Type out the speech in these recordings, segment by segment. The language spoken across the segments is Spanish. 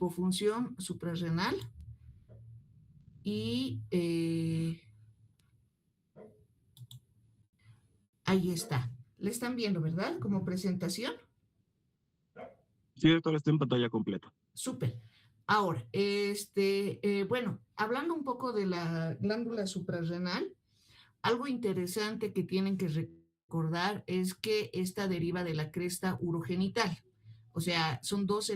hipofunción suprarrenal y ahí está. Le están viendo, ¿verdad? Como presentación. Sí, doctor, está en pantalla completa. Súper. Ahora, bueno, hablando un poco de la glándula suprarrenal, algo interesante que tienen que recordar es que esta deriva de la cresta urogenital. O sea, son dos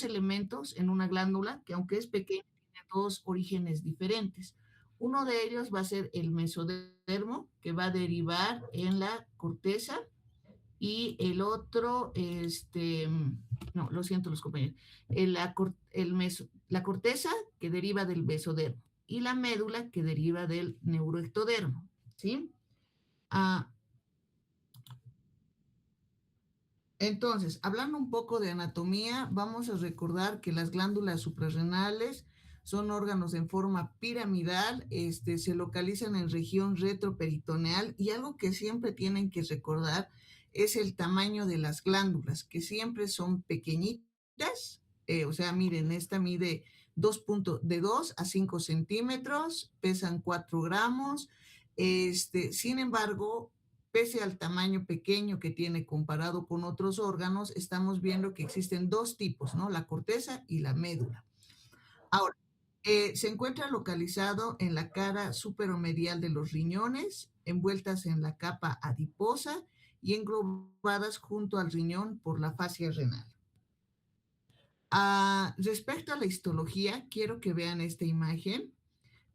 elementos en una glándula que, aunque es pequeña, tiene dos orígenes diferentes. Uno de ellos va a ser el mesodermo, que va a derivar en la corteza, y el otro, no, lo siento los compañeros, la corteza que deriva del mesodermo y la médula que deriva del neuroectodermo, ¿sí? Ah, entonces, hablando un poco de anatomía, vamos a recordar que las glándulas suprarrenales son órganos en forma piramidal, se localizan en región retroperitoneal, y algo que siempre tienen que recordar es el tamaño de las glándulas, que siempre son pequeñitas. O sea, miren, esta mide de 2 a 5 centímetros, pesan 4 gramos. Sin embargo, pese al tamaño pequeño que tiene comparado con otros órganos, estamos viendo que existen dos tipos, ¿no? La corteza y la médula. Ahora, se encuentra localizado en la cara superomedial de los riñones, envueltas en la capa adiposa y englobadas junto al riñón por la fascia renal. Respecto a la histología, quiero que vean esta imagen.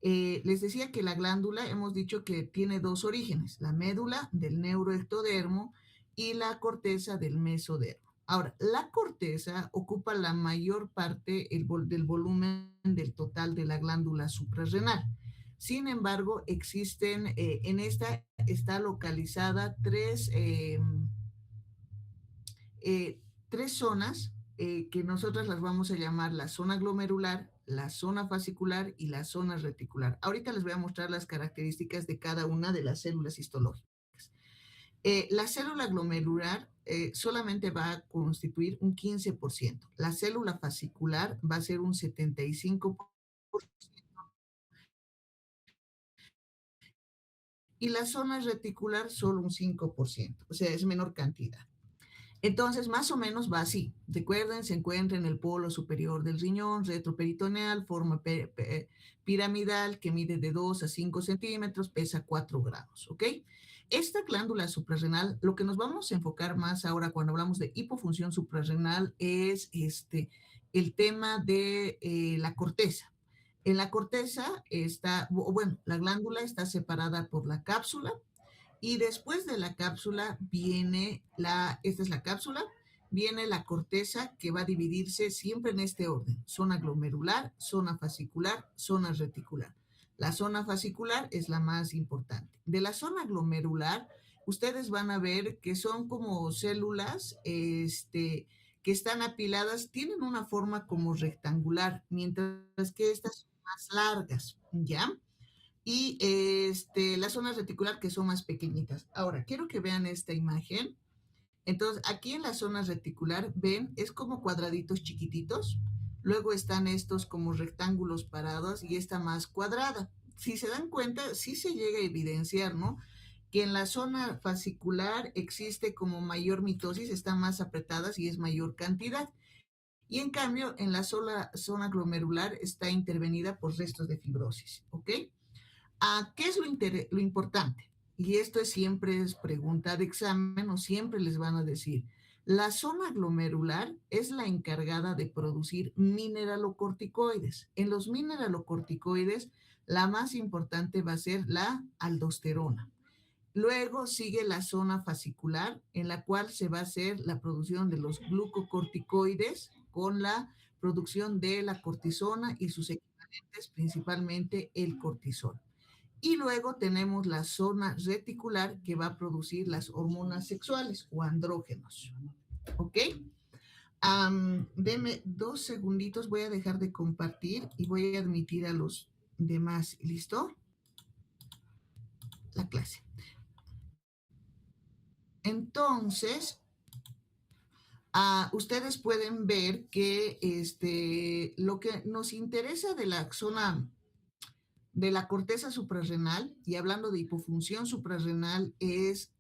Les decía que la glándula, hemos dicho que tiene dos orígenes, la médula del neuroectodermo y la corteza del mesodermo. Ahora, la corteza ocupa la mayor parte del volumen del total de la glándula suprarrenal. Sin embargo, existen, en esta está localizada tres zonas que nosotras las vamos a llamar la zona glomerular, la zona fascicular y la zona reticular. Ahorita les voy a mostrar las características de cada una de las células histológicas. La célula glomerular solamente va a constituir un 15%. La célula fascicular va a ser un 75%. Y la zona reticular solo un 5%. O sea, es menor cantidad. Entonces, más o menos va así. Recuerden, se encuentra en el polo superior del riñón, retroperitoneal, forma piramidal, que mide de 2 a 5 centímetros, pesa 4 gramos, ¿ok? Esta glándula suprarrenal, lo que nos vamos a enfocar más ahora cuando hablamos de hipofunción suprarrenal es el tema de la corteza. En la corteza está, bueno, la glándula está separada por la cápsula, y después de la cápsula esta es la cápsula, viene la corteza, que va a dividirse siempre en este orden: zona glomerular, zona fascicular, zona reticular. La zona fascicular es la más importante. De la zona glomerular, ustedes van a ver que son como células que están apiladas, tienen una forma como rectangular, mientras que estas son más largas, ¿ya? Y la zona reticular, que son más pequeñitas. Ahora, quiero que vean esta imagen. Entonces, aquí en la zona reticular, ven, es como cuadraditos chiquititos. Luego están estos como rectángulos parados y esta más cuadrada. Si se dan cuenta, sí se llega a evidenciar, ¿no?, que en la zona fascicular existe como mayor mitosis, están más apretadas y es mayor cantidad. Y en cambio, en la zona glomerular está intervenida por restos de fibrosis, ¿ok? ¿Qué es lo importante? Y esto siempre es pregunta de examen, o siempre les van a decir: la zona glomerular es la encargada de producir mineralocorticoides. En los mineralocorticoides, la más importante va a ser la aldosterona. Luego sigue la zona fascicular, en la cual se va a hacer la producción de los glucocorticoides con la producción de la cortisona y sus equivalentes, principalmente el cortisol. Y luego tenemos la zona reticular, que va a producir las hormonas sexuales o andrógenos. ¿Ok? Deme 2 segunditos, voy a dejar de compartir y voy a admitir a los demás. ¿Listo? La clase. Entonces, Ustedes pueden ver que lo que nos interesa de la zona de la corteza suprarrenal, y hablando de hipofunción suprarrenal, es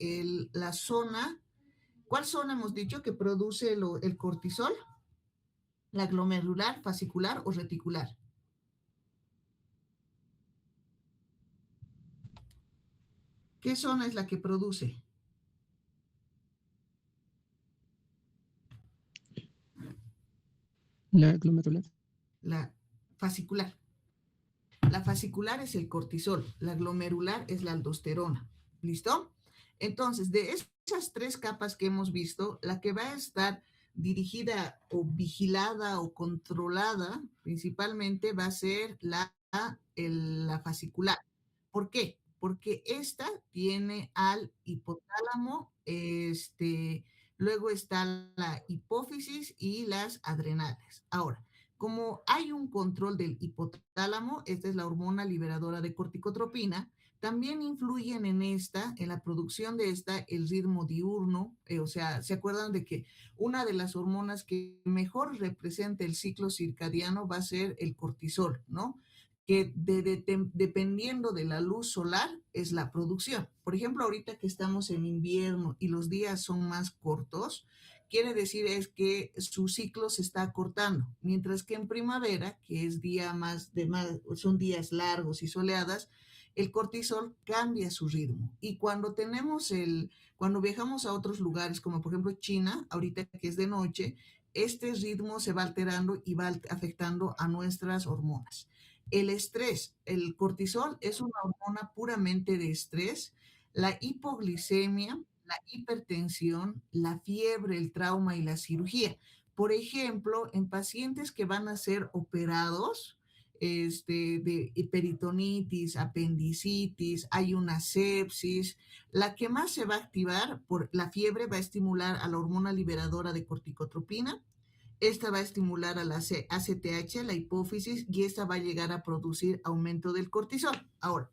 la zona. ¿Cuál zona hemos dicho que produce el cortisol? ¿La glomerular, fascicular o reticular? ¿Qué zona es la que produce? La glomerular. La fascicular. La fascicular es el cortisol, la glomerular es la aldosterona. ¿Listo? Entonces, de esas tres capas que hemos visto, la que va a estar dirigida o vigilada o controlada principalmente va a ser la fascicular. ¿Por qué? Porque esta tiene al hipotálamo, luego está la hipófisis y las adrenales. Ahora, como hay un control del hipotálamo, esta es la hormona liberadora de corticotropina, también influyen en la producción de esta, el ritmo diurno, o sea, ¿se acuerdan de que una de las hormonas que mejor representa el ciclo circadiano va a ser el cortisol, ¿no? Que dependiendo de la luz solar es la producción. Por ejemplo, ahorita que estamos en invierno y los días son más cortos, quiere decir es que su ciclo se está acortando, mientras que en primavera, que es son días largos y soleadas, el cortisol cambia su ritmo. Y cuando viajamos a otros lugares, como por ejemplo China, ahorita que es de noche, este ritmo se va alterando y va afectando a nuestras hormonas. El estrés, el cortisol es una hormona puramente de estrés. La hipoglicemia, la hipertensión, la fiebre, el trauma y la cirugía. Por ejemplo, en pacientes que van a ser operados de peritonitis, apendicitis, hay una sepsis, la que más se va a activar por la fiebre va a estimular a la hormona liberadora de corticotropina. Esta va a estimular a la ACTH, la hipófisis, y esta va a llegar a producir aumento del cortisol. Ahora,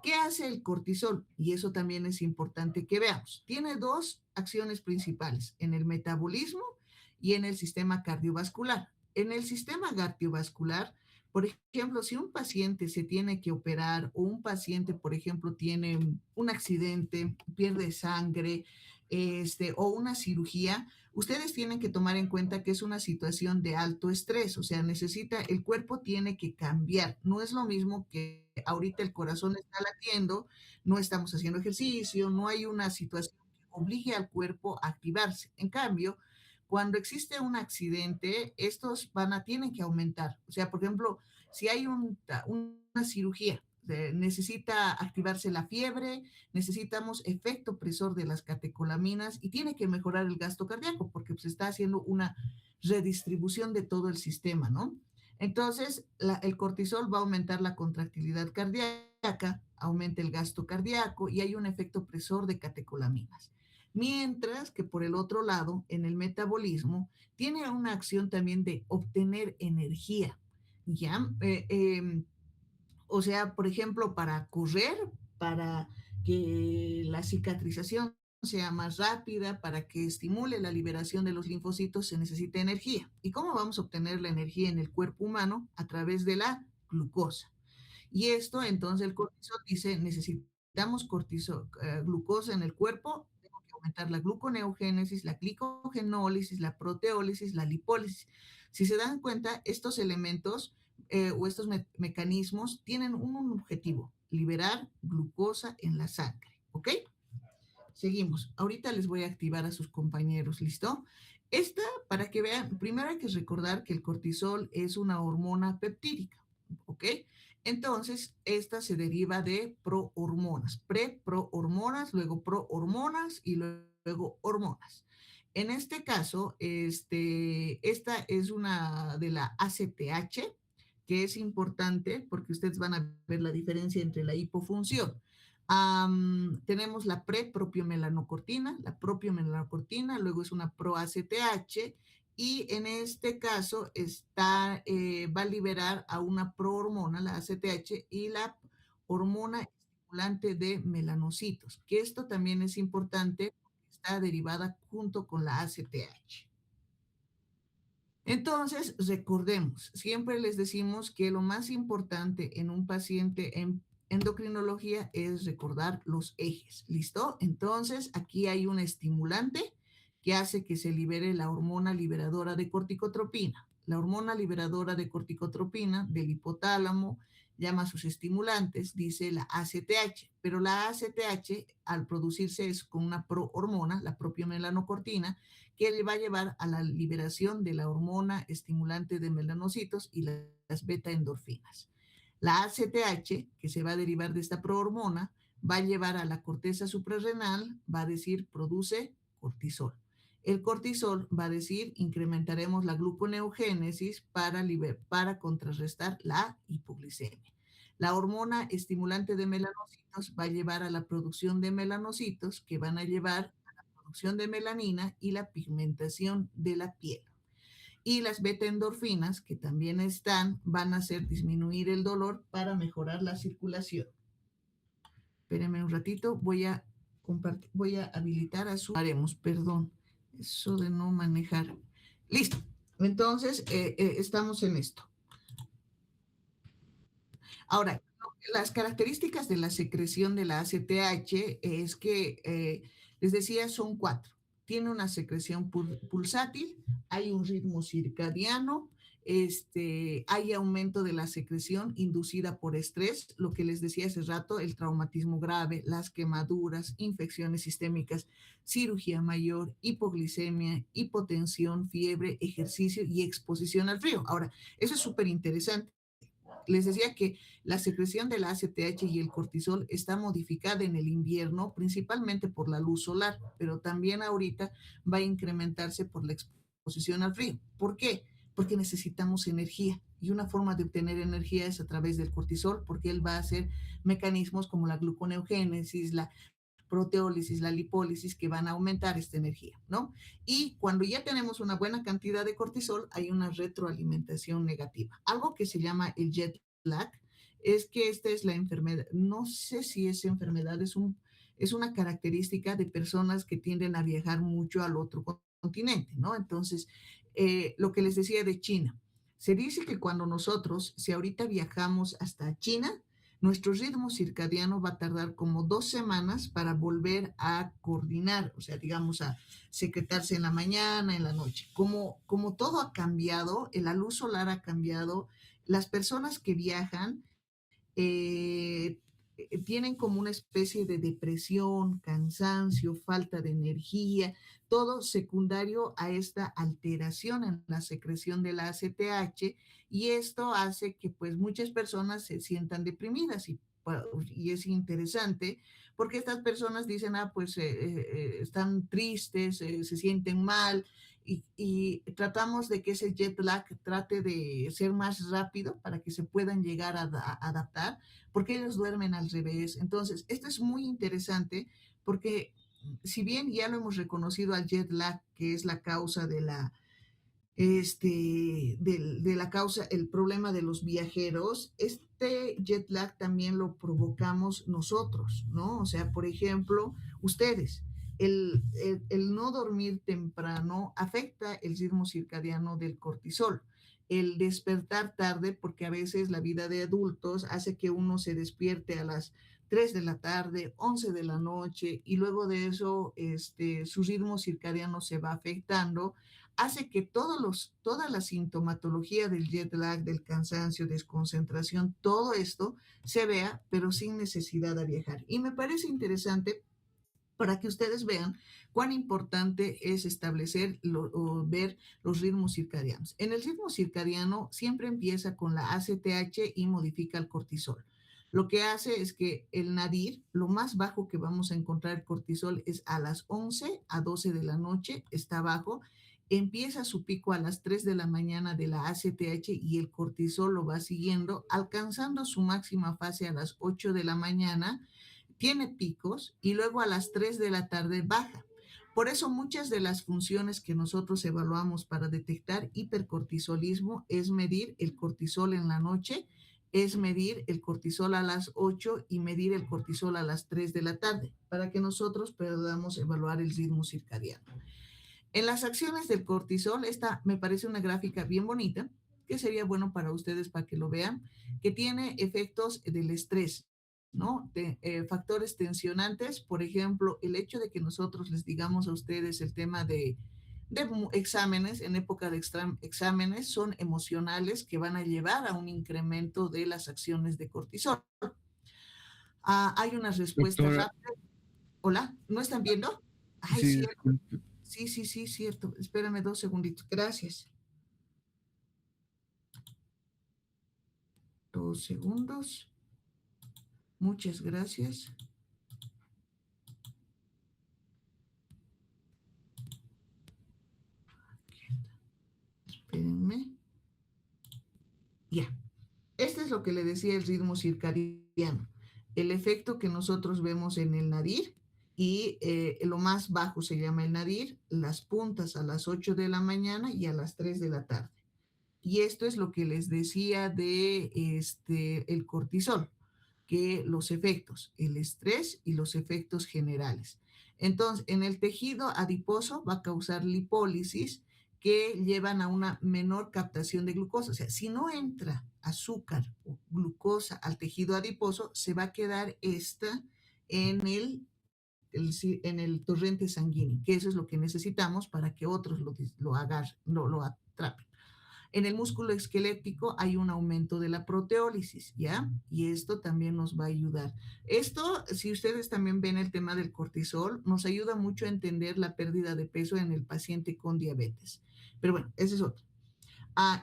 ¿qué hace el cortisol? Y eso también es importante que veamos. Tiene dos acciones principales, en el metabolismo y en el sistema cardiovascular. En el sistema cardiovascular, por ejemplo, si un paciente se tiene que operar o un paciente, por ejemplo, tiene un accidente, pierde sangre, o una cirugía, ustedes tienen que tomar en cuenta que es una situación de alto estrés, o sea, el cuerpo tiene que cambiar. No es lo mismo que ahorita el corazón está latiendo, no estamos haciendo ejercicio, no hay una situación que obligue al cuerpo a activarse. En cambio, cuando existe un accidente, tienen que aumentar. O sea, por ejemplo, si hay una cirugía, necesita activarse la fiebre, necesitamos efecto presor de las catecolaminas y tiene que mejorar el gasto cardíaco porque se está haciendo una redistribución de todo el sistema, ¿no? Entonces, el cortisol va a aumentar la contractilidad cardíaca, aumenta el gasto cardíaco y hay un efecto presor de catecolaminas. Mientras que por el otro lado, en el metabolismo, tiene una acción también de obtener energía, ¿ya? O sea, por ejemplo, para correr, para que la cicatrización sea más rápida, para que estimule la liberación de los linfocitos, se necesita energía. ¿Y cómo vamos a obtener la energía en el cuerpo humano? A través de la glucosa. Y esto, entonces, el cortisol dice, necesitamos glucosa en el cuerpo, tengo que aumentar la gluconeogénesis, la glicogenólisis, la proteólisis, la lipólisis. Si se dan cuenta, estos elementos o estos mecanismos tienen un objetivo, liberar glucosa en la sangre, ¿ok? Seguimos. Ahorita les voy a activar a sus compañeros, ¿listo? Esta, para que vean, primero hay que recordar que el cortisol es una hormona peptídica, ¿ok? Entonces, esta se deriva de prohormonas, prohormonas, luego prohormonas y luego hormonas. En este caso, esta es una de la ACTH, que es importante porque ustedes van a ver la diferencia entre la hipofunción. Tenemos la prepropiomelanocortina, la propiomelanocortina, luego es una pro-ACTH y en este caso va a liberar a una prohormona, la ACTH, y la hormona estimulante de melanocitos, que esto también es importante, está derivada junto con la ACTH. Entonces, recordemos, siempre les decimos que lo más importante en un paciente en endocrinología es recordar los ejes. ¿Listo? Entonces, aquí hay un estimulante que hace que se libere la hormona liberadora de corticotropina. La hormona liberadora de corticotropina del hipotálamo llama a sus estimulantes, dice la ACTH, pero la ACTH al producirse es con una prohormona, la propia melanocortina, que le va a llevar a la liberación de la hormona estimulante de melanocitos y las beta-endorfinas. La ACTH, que se va a derivar de esta prohormona, va a llevar a la corteza suprarrenal, va a decir produce cortisol. El cortisol va a decir incrementaremos la gluconeogénesis para contrarrestar la hipoglicemia. La hormona estimulante de melanocitos va a llevar a la producción de melanocitos que van a llevar producción de melanina y la pigmentación de la piel. Y las beta-endorfinas, que también están, van a hacer disminuir el dolor para mejorar la circulación. Espérenme un ratito, voy a habilitar a su... Haremos, perdón, eso de no manejar. Listo. Entonces, estamos en esto. Ahora, las características de la secreción de la ACTH es que, les decía, son 4. Tiene una secreción pulsátil, hay un ritmo circadiano, hay aumento de la secreción inducida por estrés, lo que les decía hace rato, el traumatismo grave, las quemaduras, infecciones sistémicas, cirugía mayor, hipoglicemia, hipotensión, fiebre, ejercicio y exposición al frío. Ahora, eso es súper interesante. Les decía que la secreción de la ACTH y el cortisol está modificada en el invierno, principalmente por la luz solar, pero también ahorita va a incrementarse por la exposición al frío. ¿Por qué? Porque necesitamos energía y una forma de obtener energía es a través del cortisol, porque él va a hacer mecanismos como la gluconeogénesis, la proteólisis, la lipólisis, que van a aumentar esta energía, ¿no? Y cuando ya tenemos una buena cantidad de cortisol, hay una retroalimentación negativa. Algo que se llama el jet lag es que esta es la enfermedad, no sé si es enfermedad, es una característica de personas que tienden a viajar mucho al otro continente, ¿no? Entonces, lo que les decía de China, se dice que cuando nosotros, si ahorita viajamos hasta China, nuestro ritmo circadiano va a tardar como 2 semanas para volver a coordinar, o sea, digamos, a secretarse en la mañana, en la noche. Como todo ha cambiado, la luz solar ha cambiado, las personas que viajan eh, tienen como una especie de depresión, cansancio, falta de energía, todo secundario a esta alteración en la secreción de la ACTH, y esto hace que pues muchas personas se sientan deprimidas y es interesante porque estas personas dicen, pues están tristes, se sienten mal, y tratamos de que ese jet lag trate de ser más rápido para que se puedan llegar a adaptar, porque ellos duermen al revés. Entonces, esto es muy interesante porque si bien ya lo hemos reconocido al jet lag, que es la causa de la causa, el problema de los viajeros, este jet lag también lo provocamos nosotros, ¿no? O sea, por ejemplo, ustedes, el no dormir temprano afecta el ritmo circadiano del cortisol. El despertar tarde, porque a veces la vida de adultos hace que uno se despierte a las 3 de la tarde, 11 de la noche, y luego de eso su ritmo circadiano se va afectando, hace que toda la sintomatología del jet lag, del cansancio, desconcentración, todo esto se vea, pero sin necesidad de viajar. Y me parece interesante para que ustedes vean cuán importante es establecer o ver los ritmos circadianos. En el ritmo circadiano siempre empieza con la ACTH y modifica el cortisol. Lo que hace es que el nadir, lo más bajo que vamos a encontrar el cortisol es a las 11 a 12 de la noche, está bajo, empieza su pico a las 3 de la mañana de la ACTH y el cortisol lo va siguiendo, alcanzando su máxima fase a las 8 de la mañana, tiene picos y luego a las 3 de la tarde baja. Por eso muchas de las funciones que nosotros evaluamos para detectar hipercortisolismo es medir el cortisol en la noche, es medir el cortisol a las 8 y medir el cortisol a las 3 de la tarde, para que nosotros podamos evaluar el ritmo circadiano. En las acciones del cortisol, esta me parece una gráfica bien bonita, que sería bueno para ustedes para que lo vean, que tiene efectos del estrés, ¿no? Factores tensionantes, por ejemplo, el hecho de que nosotros les digamos a ustedes el tema de exámenes, en época de exámenes, son emocionales que van a llevar a un incremento de las acciones de cortisol. Hay unas respuestas Doctora, rápidas. Hola, ¿no están viendo? Ay, sí, cierto. disculpe. Sí, sí, sí, cierto. Espérame 2 segunditos. Gracias. 2 segundos. Muchas gracias. Espérenme. Ya. Este es lo que le decía el ritmo circadiano. El efecto que nosotros vemos en el nadir y lo más bajo se llama el nadir, las puntas a las 8 de la mañana y a las 3 de la tarde. Y esto es lo que les decía de el cortisol, que los efectos, el estrés y los efectos generales. Entonces, en el tejido adiposo va a causar lipólisis que llevan a una menor captación de glucosa. O sea, si no entra azúcar o glucosa al tejido adiposo, se va a quedar esta en en el torrente sanguíneo, que eso es lo que necesitamos para que otros lo atrapen. En el músculo esquelético hay un aumento de la proteólisis, ¿ya? Y esto también nos va a ayudar. Esto, si ustedes también ven el tema del cortisol, nos ayuda mucho a entender la pérdida de peso en el paciente con diabetes. Pero bueno, ese es otro.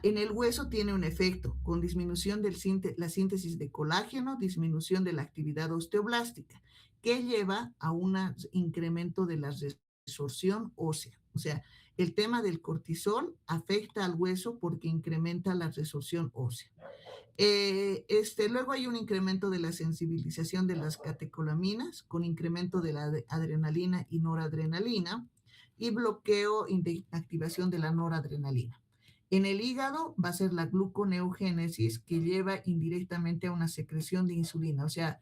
En el hueso tiene un efecto con disminución de la síntesis de colágeno, disminución de la actividad osteoblástica, que lleva a un incremento de la resorción ósea. O sea, el tema del cortisol afecta al hueso porque incrementa la resorción ósea. Luego hay un incremento de la sensibilización de las catecolaminas con incremento de la adrenalina y noradrenalina y bloqueo de activación de la noradrenalina. En el hígado va a ser la gluconeogénesis que lleva indirectamente a una secreción de insulina. O sea,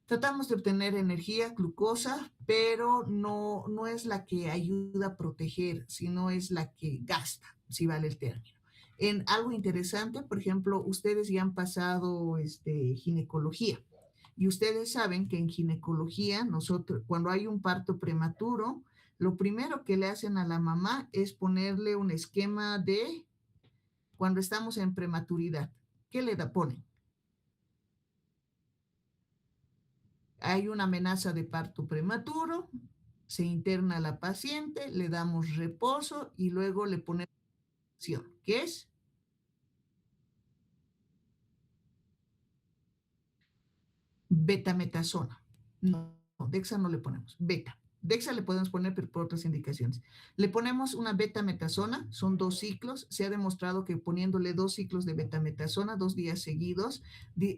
tratamos de obtener energía, glucosa, pero no es la que ayuda a proteger, sino es la que gasta, si vale el término. En algo interesante, por ejemplo, ustedes ya han pasado ginecología y ustedes saben que en ginecología, nosotros, cuando hay un parto prematuro, lo primero que le hacen a la mamá es ponerle un esquema de cuando estamos en prematuridad. ¿Qué ponen? Hay una amenaza de parto prematuro, se interna a la paciente, le damos reposo y luego le ponemos acción, ¿qué es? Betametasona. No, Dexa no le ponemos, beta. Dexa le podemos poner, pero por otras indicaciones. Le ponemos una betametasona, son 2 ciclos. Se ha demostrado que poniéndole 2 ciclos de betametasona, 2 días seguidos,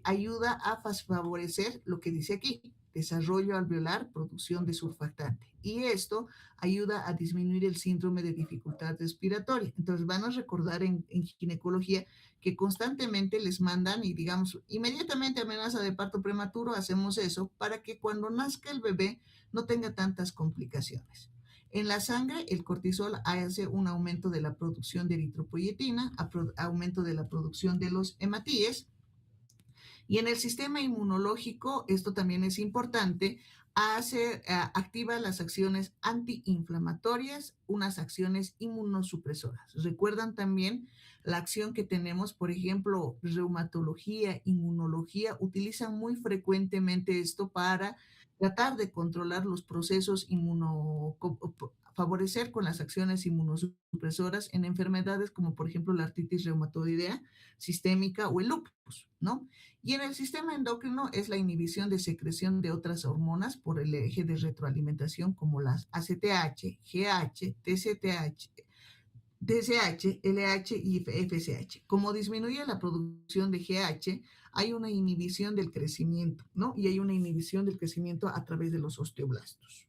ayuda a favorecer lo que dice aquí, desarrollo alveolar, producción de surfactante. Y esto ayuda a disminuir el síndrome de dificultad respiratoria. Entonces van a recordar en ginecología que constantemente les mandan y digamos, inmediatamente amenaza de parto prematuro, hacemos eso para que cuando nazca el bebé no tenga tantas complicaciones. En la sangre, el cortisol hace un aumento de la producción de eritropoyetina, aumento de la producción de los hematíes, y en el sistema inmunológico, esto también es importante, activa las acciones antiinflamatorias, unas acciones inmunosupresoras. Recuerdan también la acción que tenemos, por ejemplo, reumatología, inmunología, utilizan muy frecuentemente esto para tratar de controlar los procesos favorecer con las acciones inmunosupresoras en enfermedades como por ejemplo la artritis reumatoidea sistémica o el lupus, ¿no? Y en el sistema endocrino es la inhibición de secreción de otras hormonas por el eje de retroalimentación como las ACTH, GH, TSH, LH y FSH. Como disminuye la producción de GH, hay una inhibición del crecimiento, ¿no? Y hay una inhibición del crecimiento a través de los osteoblastos.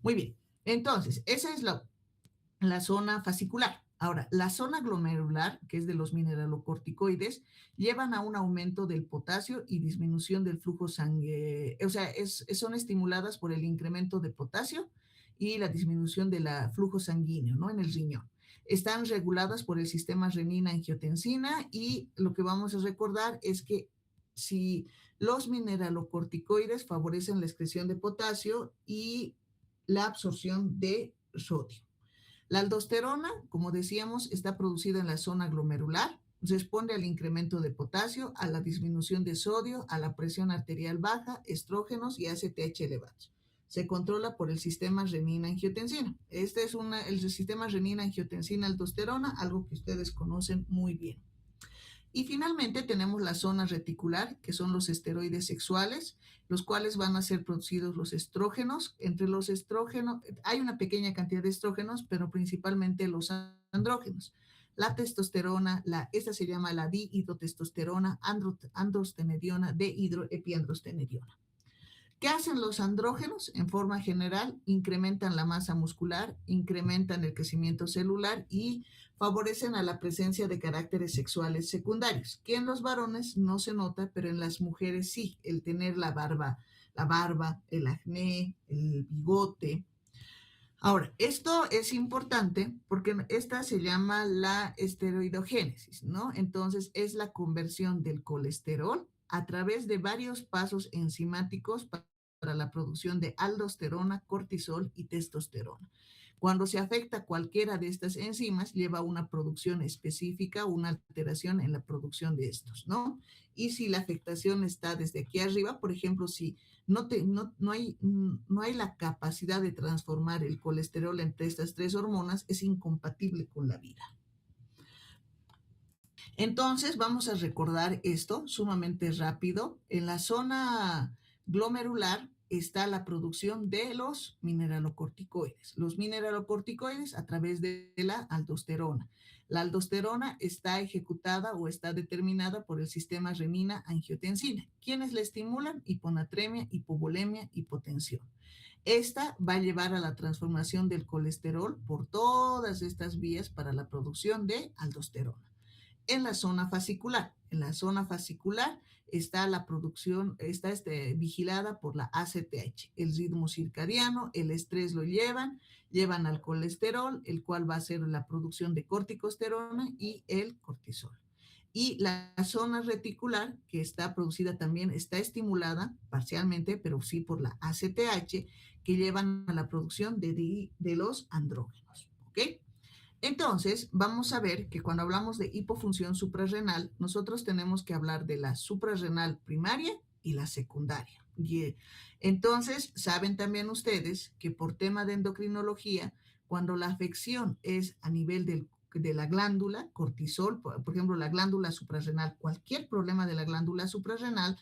Muy bien, entonces, esa es la zona fascicular. Ahora, la zona glomerular, que es de los mineralocorticoides, llevan a un aumento del potasio y disminución del flujo sanguíneo. O sea, son estimuladas por el incremento de potasio y la disminución del flujo sanguíneo, ¿no? En el riñón. Están reguladas por el sistema renina-angiotensina y lo que vamos a recordar es que si los mineralocorticoides favorecen la excreción de potasio y la absorción de sodio. La aldosterona, como decíamos, está producida en la zona glomerular, responde al incremento de potasio, a la disminución de sodio, a la presión arterial baja, estrógenos y ACTH elevados. Se controla por el sistema renina-angiotensina. Este es el sistema renina-angiotensina-aldosterona, algo que ustedes conocen muy bien. Y finalmente tenemos la zona reticular, que son los esteroides sexuales, los cuales van a ser producidos los estrógenos. Entre los estrógenos, hay una pequeña cantidad de estrógenos, pero principalmente los andrógenos. La testosterona, esta se llama la dihidrotestosterona, androstenediona, dehidroepiandrostenediona. ¿Qué hacen los andrógenos? En forma general, incrementan la masa muscular, incrementan el crecimiento celular y favorecen a la presencia de caracteres sexuales secundarios, que en los varones no se nota, pero en las mujeres sí, el tener la barba, el acné, el bigote. Ahora, esto es importante porque esta se llama la esteroidogénesis, ¿no? Entonces, es la conversión del colesterol a través de varios pasos enzimáticos para la producción de aldosterona, cortisol y testosterona. Cuando se afecta cualquiera de estas enzimas, lleva a una producción específica, una alteración en la producción de estos, ¿no? Y si la afectación está desde aquí arriba, por ejemplo, si no hay la capacidad de transformar el colesterol entre estas tres hormonas, es incompatible con la vida. Entonces, vamos a recordar esto sumamente rápido. En la zona glomerular está la producción de los mineralocorticoides. Los mineralocorticoides a través de la aldosterona. La aldosterona está ejecutada o está determinada por el sistema renina-angiotensina. ¿Quiénes la estimulan? Hiponatremia, hipovolemia, hipotensión. Esta va a llevar a la transformación del colesterol por todas estas vías para la producción de aldosterona. En la zona fascicular. En la zona fascicular está la producción, está vigilada por la ACTH. El ritmo circadiano, el estrés lo llevan al colesterol, el cual va a ser la producción de corticosterona y el cortisol. Y la zona reticular, que está producida también, está estimulada parcialmente, pero sí por la ACTH, que llevan a la producción de los andrógenos. ¿Ok? Entonces, vamos a ver que cuando hablamos de hipofunción suprarrenal, nosotros tenemos que hablar de la suprarrenal primaria y la secundaria. Y entonces, saben también ustedes que por tema de endocrinología, cuando la afección es a nivel de la glándula, cortisol, por ejemplo, la glándula suprarrenal, cualquier problema de la glándula suprarrenal,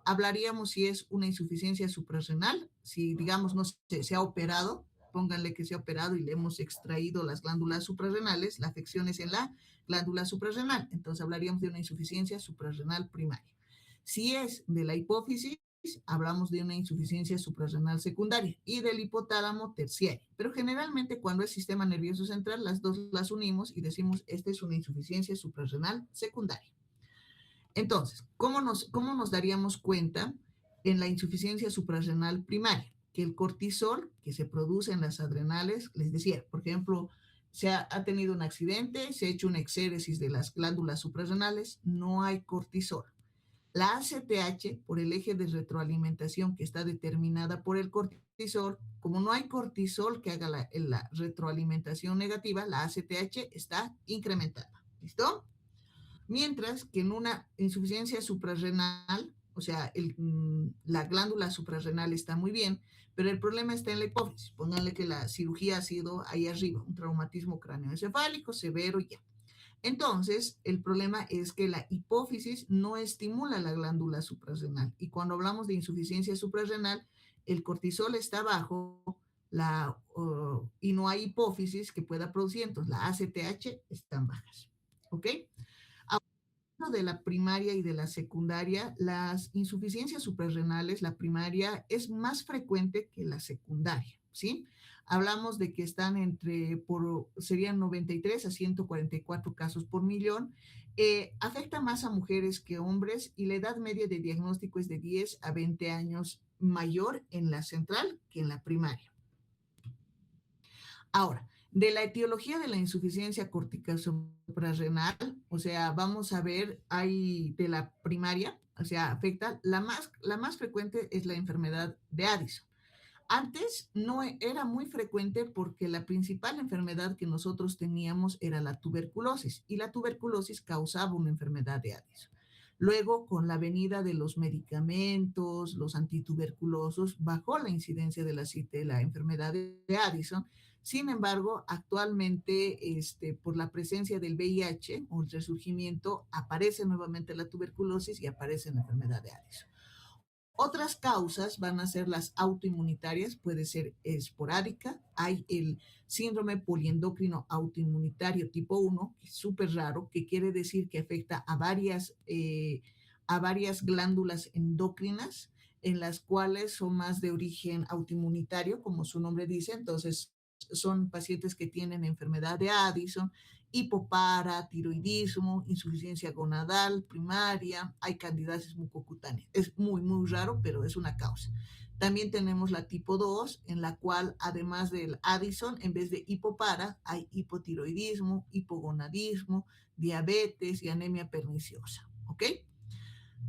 hablaríamos si es una insuficiencia suprarrenal, si digamos no se ha operado, pónganle que se ha operado y le hemos extraído las glándulas suprarrenales, la afección es en la glándula suprarrenal, entonces hablaríamos de una insuficiencia suprarrenal primaria. Si es de la hipófisis, hablamos de una insuficiencia suprarrenal secundaria y del hipotálamo terciaria, pero generalmente cuando es sistema nervioso central, las dos las unimos y decimos, esta es una insuficiencia suprarrenal secundaria. Entonces, ¿cómo nos daríamos cuenta en la insuficiencia suprarrenal primaria? Que el cortisol que se produce en las adrenales, les decía, por ejemplo, ha tenido un accidente, se ha hecho una exéresis de las glándulas suprarrenales, no hay cortisol. La ACTH, por el eje de retroalimentación que está determinada por el cortisol, como no hay cortisol que haga la retroalimentación negativa, la ACTH está incrementada. ¿Listo? Mientras que en una insuficiencia suprarrenal, o sea, la glándula suprarrenal está muy bien, pero el problema está en la hipófisis. Pónganle que la cirugía ha sido ahí arriba, un traumatismo cráneoencefálico severo ya. Entonces, el problema es que la hipófisis no estimula la glándula suprarrenal. Y cuando hablamos de insuficiencia suprarrenal, el cortisol está bajo y no hay hipófisis que pueda producir, entonces la ACTH están bajas. ¿Ok? De la primaria y de la secundaria, las insuficiencias suprarrenales, la primaria es más frecuente que la secundaria, ¿sí? Hablamos de que están serían 93 a 144 casos por millón. Afecta más a mujeres que hombres y la edad media de diagnóstico es de 10 a 20 años mayor en la central que en la primaria. Ahora, de la etiología de la insuficiencia córtica suprarrenal, o sea, vamos a ver, hay de la primaria, o sea, afecta, la más frecuente es la enfermedad de Addison. Antes no era muy frecuente porque la principal enfermedad que nosotros teníamos era la tuberculosis y la tuberculosis causaba una enfermedad de Addison. Luego, con la venida de los medicamentos, los antituberculosos, bajó la incidencia de la enfermedad de Addison. Sin embargo, actualmente, por la presencia del VIH o el resurgimiento, aparece nuevamente la tuberculosis y aparece la enfermedad de Addison. Otras causas van a ser las autoinmunitarias, puede ser esporádica. Hay el síndrome poliendocrino autoinmunitario tipo 1, que es súper raro, que quiere decir que afecta a varias glándulas endocrinas, en las cuales son más de origen autoinmunitario, como su nombre dice. Entonces, son pacientes que tienen enfermedad de Addison, hipoparatiroidismo, insuficiencia gonadal primaria, hay candidiasis mucocutánea. Es muy, muy raro, pero es una causa. También tenemos la tipo 2, en la cual además del Addison, en vez de hipopara, hay hipotiroidismo, hipogonadismo, diabetes y anemia perniciosa. ¿Ok?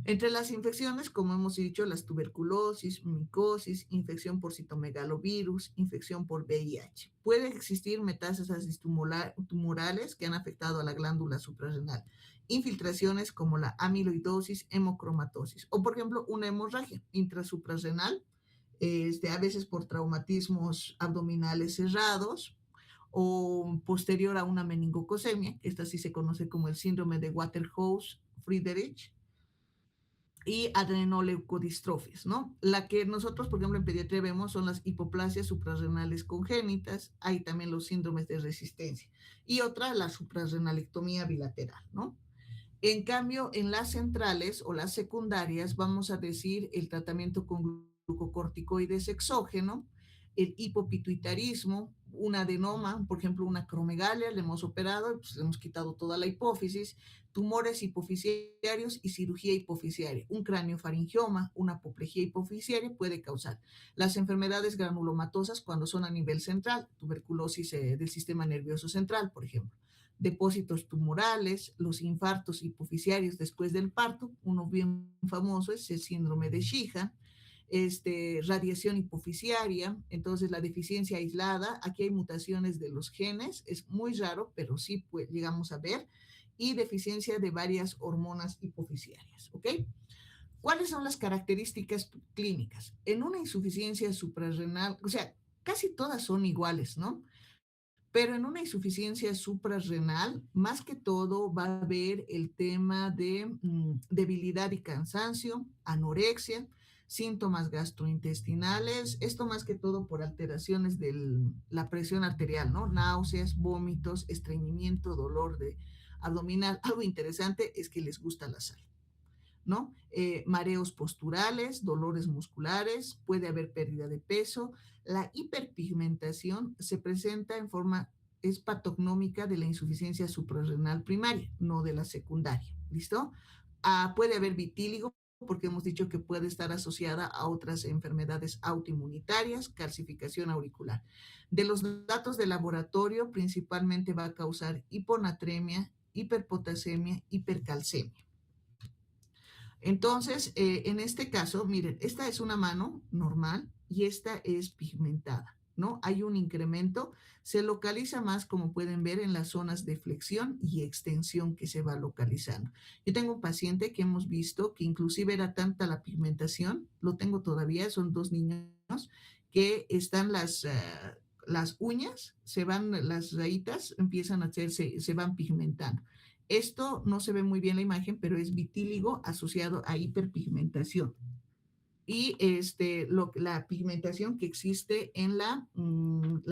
Entre las infecciones, como hemos dicho, las tuberculosis, micosis, infección por citomegalovirus, infección por VIH. Pueden existir metástasis tumorales que han afectado a la glándula suprarrenal. Infiltraciones como la amiloidosis, hemocromatosis o, por ejemplo, una hemorragia intrasuprarrenal, a veces por traumatismos abdominales cerrados o posterior a una meningocosemia. Esta sí se conoce como el síndrome de Waterhouse-Friedrich y adrenoleucodistrofias, ¿no? La que nosotros, por ejemplo, en pediatría vemos son las hipoplasias suprarrenales congénitas, hay también los síndromes de resistencia y otra, la suprarrenalectomía bilateral, ¿no? En cambio, en las centrales o las secundarias, vamos a decir el tratamiento con glucocorticoides exógeno, el hipopituitarismo, un adenoma, por ejemplo, una acromegalia, le hemos operado, pues, le hemos quitado toda la hipófisis, tumores hipofisiarios y cirugía hipofisiaria, un craniofaringioma, una apoplejía hipofisiaria puede causar las enfermedades granulomatosas cuando son a nivel central, tuberculosis del sistema nervioso central, por ejemplo, depósitos tumorales, los infartos hipofisiarios después del parto, uno bien famoso es el síndrome de Sheehan, radiación hipofisiaria, entonces la deficiencia aislada, aquí hay mutaciones de los genes, es muy raro, pero sí pues, llegamos a ver, y deficiencia de varias hormonas hipofisiarias, ¿ok? ¿Cuáles son las características clínicas? En una insuficiencia suprarrenal, o sea, casi todas son iguales, ¿no? Pero en una insuficiencia suprarrenal, más que todo va a haber el tema de debilidad y cansancio, anorexia, síntomas gastrointestinales, esto más que todo por alteraciones de la presión arterial, ¿no? Náuseas, vómitos, estreñimiento, dolor de abdominal. Algo interesante es que les gusta la sal, ¿no? Mareos posturales, dolores musculares, puede haber pérdida de peso. La hiperpigmentación se presenta en forma, es patognómica de la insuficiencia suprarrenal primaria, no de la secundaria, ¿listo? Puede haber vitíligo, porque hemos dicho que puede estar asociada a otras enfermedades autoinmunitarias, calcificación auricular. De los datos de laboratorio, principalmente va a causar hiponatremia, hiperpotasemia, hipercalcemia. Entonces, en este caso, miren, esta es una mano normal y esta es pigmentada, ¿no? Hay un incremento, se localiza más, como pueden ver, en las zonas de flexión y extensión que se va localizando. Yo tengo un paciente que hemos visto que inclusive era tanta la pigmentación, lo tengo todavía, son dos niños, que están las uñas, se van, las rayitas empiezan a hacerse, se van pigmentando. Esto no se ve muy bien en la imagen, pero es vitíligo asociado a hiperpigmentación. Y la pigmentación que existe en la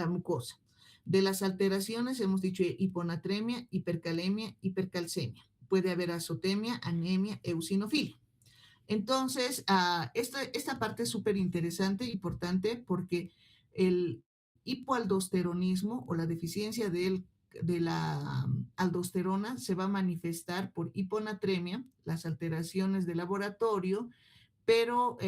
mucosa. De las alteraciones hemos dicho hiponatremia, hipercalemia, hipercalcemia. Puede haber azotemia, anemia, eosinofilia. Entonces, esta parte es súper interesante e importante porque el hipoaldosteronismo o la deficiencia de la aldosterona se va a manifestar por hiponatremia, las alteraciones de laboratorio, pero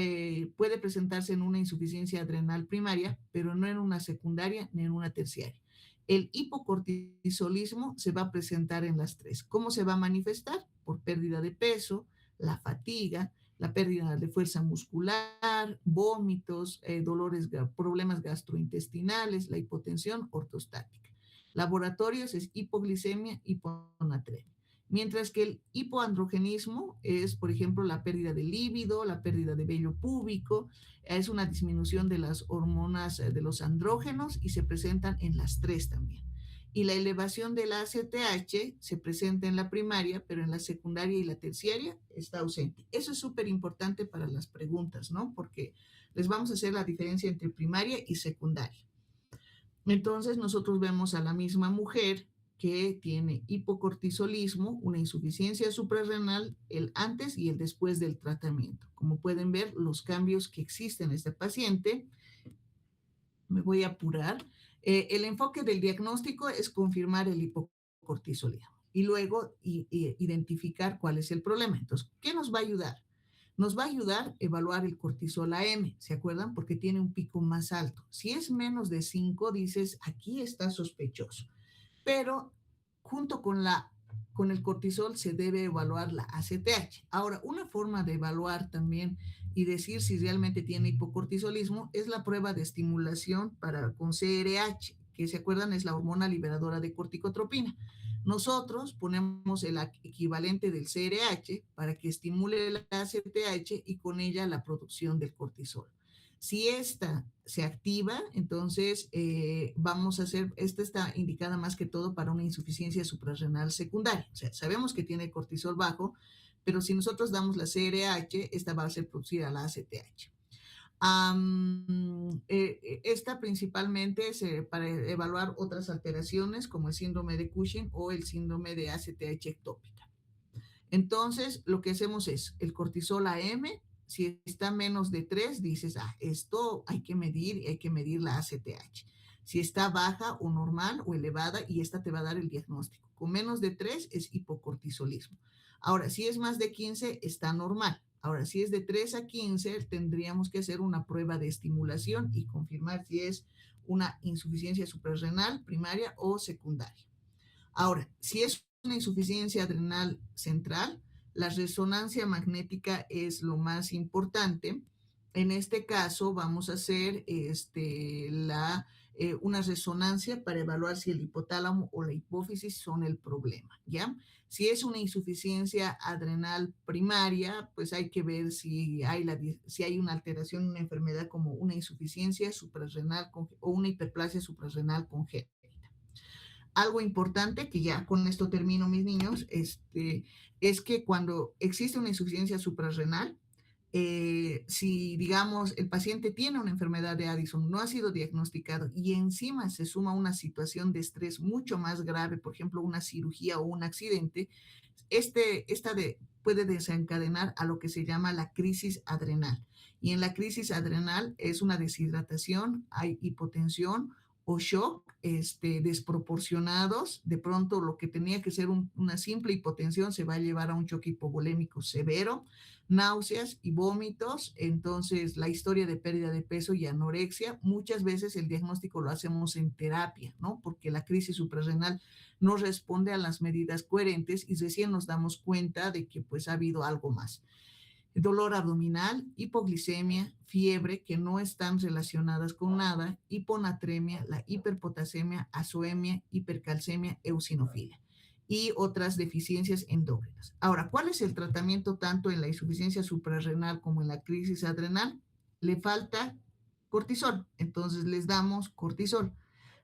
puede presentarse en una insuficiencia adrenal primaria, pero no en una secundaria ni en una terciaria. El hipocortisolismo se va a presentar en las tres. ¿Cómo se va a manifestar? Por pérdida de peso, la fatiga, la pérdida de fuerza muscular, vómitos, problemas gastrointestinales, la hipotensión ortostática. Laboratorios es hipoglicemia, hiponatremia. Mientras que el hipoandrogenismo es, por ejemplo, la pérdida de líbido, la pérdida de vello púbico, es una disminución de las hormonas de los andrógenos y se presentan en las tres también. Y la elevación del ACTH se presenta en la primaria, pero en la secundaria y la terciaria está ausente. Eso es súper importante para las preguntas, ¿no? Porque les vamos a hacer la diferencia entre primaria y secundaria. Entonces nosotros vemos a la misma mujer que tiene hipocortisolismo, una insuficiencia suprarrenal, el antes y el después del tratamiento. Como pueden ver, los cambios que existen en este paciente, me voy a apurar. El enfoque del diagnóstico es confirmar el hipocortisolismo y luego identificar cuál es el problema. Entonces, ¿qué nos va a ayudar? Nos va a ayudar a evaluar el cortisol AM, ¿se acuerdan? Porque tiene un pico más alto. Si es menos de 5, dices, aquí está sospechoso. Pero junto con el cortisol se debe evaluar la ACTH. Ahora, una forma de evaluar también y decir si realmente tiene hipocortisolismo es la prueba de estimulación con CRH, que se acuerdan es la hormona liberadora de corticotropina. Nosotros ponemos el equivalente del CRH para que estimule la ACTH y con ella la producción del cortisol. Si esta se activa, entonces vamos a hacer, esta está indicada más que todo para una insuficiencia suprarrenal secundaria. O sea, sabemos que tiene cortisol bajo, pero si nosotros damos la CRH, esta va a ser producida la ACTH. Esta principalmente es para evaluar otras alteraciones como el síndrome de Cushing o el síndrome de ACTH ectópica. Entonces, lo que hacemos es el cortisol AM, si está menos de 3, dices, esto hay que medir y hay que medir la ACTH. Si está baja o normal o elevada, y esta te va a dar el diagnóstico. Con menos de 3 es hipocortisolismo. Ahora, si es más de 15, está normal. Ahora, si es de 3 a 15, tendríamos que hacer una prueba de estimulación y confirmar si es una insuficiencia suprarrenal primaria o secundaria. Ahora, si es una insuficiencia adrenal central, la resonancia magnética es lo más importante. En este caso vamos a hacer una resonancia para evaluar si el hipotálamo o la hipófisis son el problema, ¿ya? Si es una insuficiencia adrenal primaria, pues hay que ver si hay una alteración, una enfermedad como una insuficiencia suprarrenal o una hiperplasia suprarrenal congénita. Algo importante, que ya con esto termino, mis niños, es que cuando existe una insuficiencia suprarrenal, si digamos el paciente tiene una enfermedad de Addison, no ha sido diagnosticado y encima se suma una situación de estrés mucho más grave, por ejemplo, una cirugía o un accidente, puede desencadenar a lo que se llama la crisis adrenal. Y en la crisis adrenal es una deshidratación, hay hipotensión o shock desproporcionados. De pronto lo que tenía que ser una simple hipotensión se va a llevar a un choque hipovolémico severo, náuseas y vómitos. Entonces la historia de pérdida de peso y anorexia, muchas veces el diagnóstico lo hacemos en terapia, ¿no? Porque la crisis suprarrenal no responde a las medidas coherentes y recién nos damos cuenta de que pues ha habido algo más. Dolor abdominal, hipoglicemia, fiebre, que no están relacionadas con nada, hiponatremia, la hiperpotasemia, azoemia, hipercalcemia, eosinofilia y otras deficiencias endógenas. Ahora, ¿cuál es el tratamiento tanto en la insuficiencia suprarrenal como en la crisis adrenal? Le falta cortisol, entonces les damos cortisol.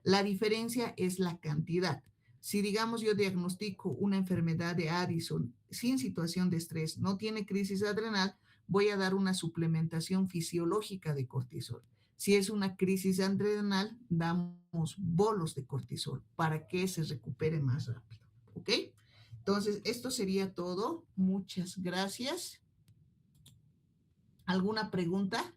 La diferencia es la cantidad. Si digamos yo diagnostico una enfermedad de Addison sin situación de estrés, no tiene crisis adrenal, voy a dar una suplementación fisiológica de cortisol. Si es una crisis adrenal, damos bolos de cortisol para que se recupere más rápido. ¿Ok? Entonces, esto sería todo. Muchas gracias. ¿Alguna pregunta?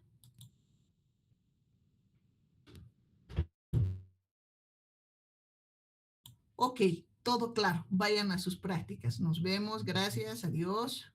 Ok, todo claro. Vayan a sus prácticas. Nos vemos. Gracias. Adiós.